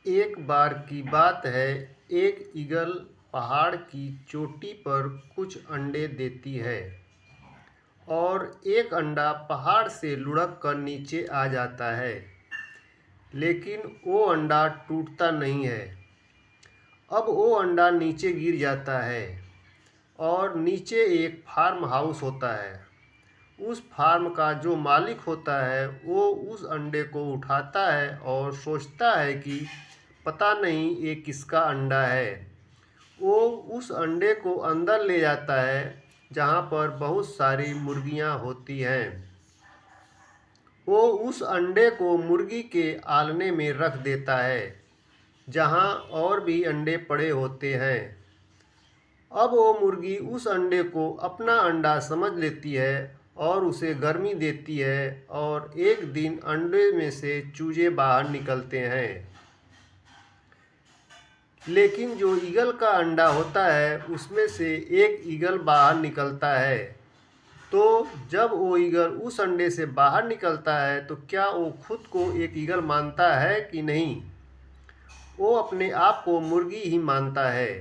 एक बार की बात है, एक ईगल पहाड़ की चोटी पर कुछ अंडे देती है और एक अंडा पहाड़ से लुढ़क कर नीचे आ जाता है, लेकिन वो अंडा टूटता नहीं है। अब वो अंडा नीचे गिर जाता है और नीचे एक फार्म हाउस होता है। उस फार्म का जो मालिक होता है वो उस अंडे को उठाता है और सोचता है कि पता नहीं ये किसका अंडा है। वो उस अंडे को अंदर ले जाता है जहाँ पर बहुत सारी मुर्गियाँ होती हैं। वो उस अंडे को मुर्गी के आलने में रख देता है जहाँ और भी अंडे पड़े होते हैं। अब वो मुर्गी उस अंडे को अपना अंडा समझ लेती है और उसे गर्मी देती है और एक दिन अंडे में से चूजे बाहर निकलते हैं। लेकिन जो ईगल का अंडा होता है उसमें से एक ईगल बाहर निकलता है। तो जब वो ईगल उस अंडे से बाहर निकलता है तो क्या वो खुद को एक ईगल मानता है कि नहीं? वो अपने आप को मुर्गी ही मानता है।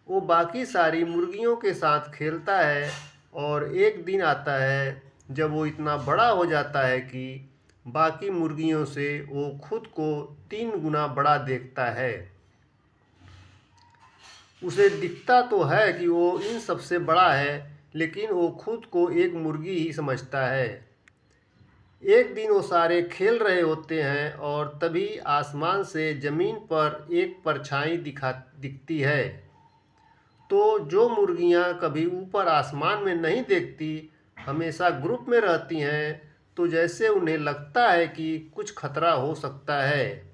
वो बाकी सारी मुर्गियों के साथ खेलता है और एक दिन आता है जब वो इतना बड़ा हो जाता है कि बाकी मुर्गियों से वो खुद को 3 गुना बड़ा देखता है। उसे दिखता तो है कि वो इन सबसे बड़ा है, लेकिन वो खुद को एक मुर्गी ही समझता है। एक दिन वो सारे खेल रहे होते हैं और तभी आसमान से ज़मीन पर एक परछाई दिखती है। तो जो मुर्गियाँ कभी ऊपर आसमान में नहीं देखती, हमेशा ग्रुप में रहती हैं, तो जैसे उन्हें लगता है कि कुछ खतरा हो सकता है,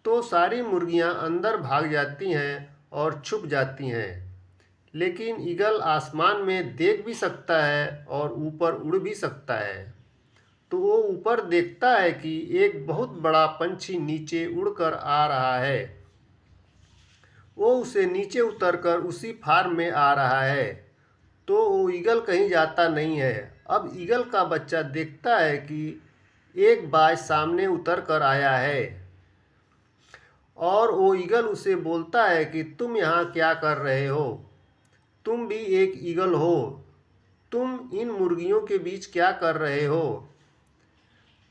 तो सारी मुर्गियाँ अंदर भाग जाती हैं और छुप जाती हैं। लेकिन ईगल आसमान में देख भी सकता है और ऊपर उड़ भी सकता है। तो वो ऊपर देखता है कि एक बहुत बड़ा पंछी नीचे उड़कर आ रहा है। वो उसे नीचे उतरकर उसी फार्म में आ रहा है। तो वो ईगल कहीं जाता नहीं है। अब ईगल का बच्चा देखता है कि एक बाज सामने उतर कर आया है और वो ईगल उसे बोलता है कि तुम यहाँ क्या कर रहे हो? तुम भी एक ईगल हो, तुम इन मुर्गियों के बीच क्या कर रहे हो?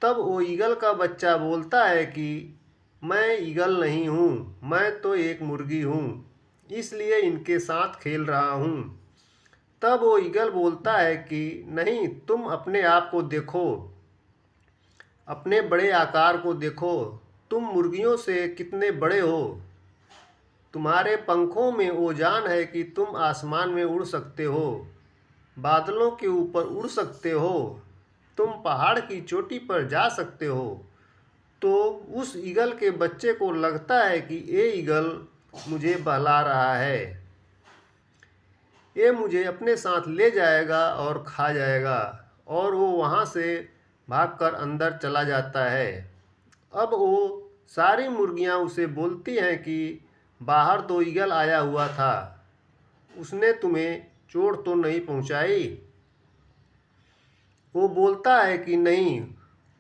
तब वो ईगल का बच्चा बोलता है कि मैं ईगल नहीं हूँ, मैं तो एक मुर्गी हूँ, इसलिए इनके साथ खेल रहा हूँ। तब वो ईगल बोलता है कि नहीं, तुम अपने आप को देखो, अपने बड़े आकार को देखो, तुम मुर्गियों से कितने बड़े हो। तुम्हारे पंखों में वो जान है कि तुम आसमान में उड़ सकते हो, बादलों के ऊपर उड़ सकते हो, तुम पहाड़ की चोटी पर जा सकते हो। तो उस ईगल के बच्चे को लगता है कि ये ईगल मुझे बहला रहा है, ये मुझे अपने साथ ले जाएगा और खा जाएगा, और वो वहाँ से भागकर अंदर चला जाता है। अब वो सारी मुर्गियाँ उसे बोलती हैं कि बाहर तो ईगल आया हुआ था, उसने तुम्हें चोट तो नहीं पहुँचाई? वो बोलता है कि नहीं,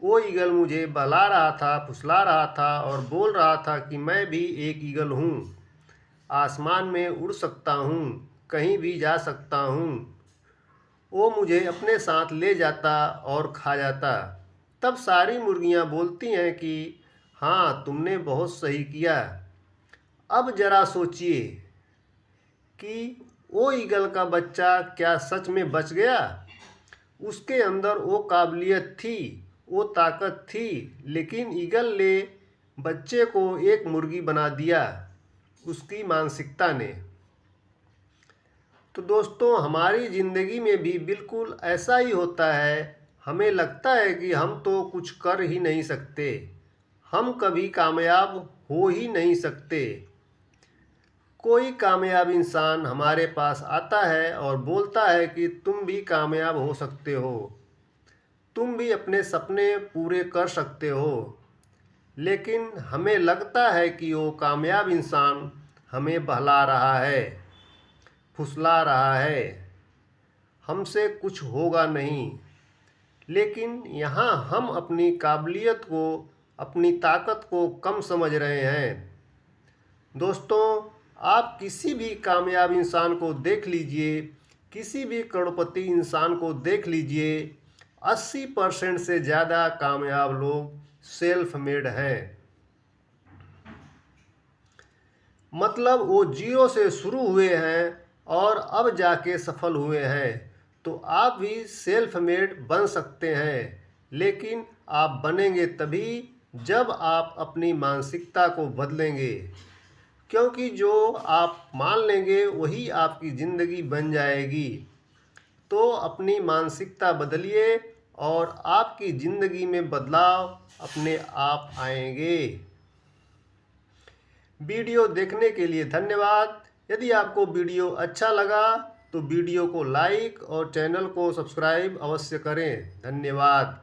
वो ईगल मुझे बहला रहा था, फुसला रहा था और बोल रहा था कि मैं भी एक ईगल हूँ, आसमान में उड़ सकता हूँ, कहीं भी जा सकता हूँ। वो मुझे अपने साथ ले जाता और खा जाता। तब सारी मुर्गियाँ बोलती हैं कि हाँ, तुमने बहुत सही किया। अब ज़रा सोचिए कि वो ईगल का बच्चा क्या सच में बच गया? उसके अंदर वो काबिलियत थी, वो ताकत थी, लेकिन ईगल ने बच्चे को एक मुर्गी बना दिया, उसकी मानसिकता ने। तो दोस्तों, हमारी ज़िंदगी में भी बिल्कुल ऐसा ही होता है। हमें लगता है कि हम तो कुछ कर ही नहीं सकते, हम कभी कामयाब हो ही नहीं सकते। कोई कामयाब इंसान हमारे पास आता है और बोलता है कि तुम भी कामयाब हो सकते हो, तुम भी अपने सपने पूरे कर सकते हो। लेकिन हमें लगता है कि वो कामयाब इंसान हमें बहला रहा है, फुसला रहा है, हमसे कुछ होगा नहीं। लेकिन यहाँ हम अपनी काबिलियत को अपनी ताकत को कम समझ रहे हैं। दोस्तों, आप किसी भी कामयाब इंसान को देख लीजिए, किसी भी करोड़पति इंसान को देख लीजिए, 80% से ज़्यादा कामयाब लोग सेल्फ मेड हैं। मतलब वो जीरो से शुरू हुए हैं और अब जाके सफल हुए हैं। तो आप भी सेल्फ मेड बन सकते हैं, लेकिन आप बनेंगे तभी जब आप अपनी मानसिकता को बदलेंगे, क्योंकि जो आप मान लेंगे वही आपकी ज़िंदगी बन जाएगी। तो अपनी मानसिकता बदलिए और आपकी ज़िंदगी में बदलाव अपने आप आएंगे। वीडियो देखने के लिए धन्यवाद। यदि आपको वीडियो अच्छा लगा तो वीडियो को लाइक और चैनल को सब्सक्राइब अवश्य करें। धन्यवाद।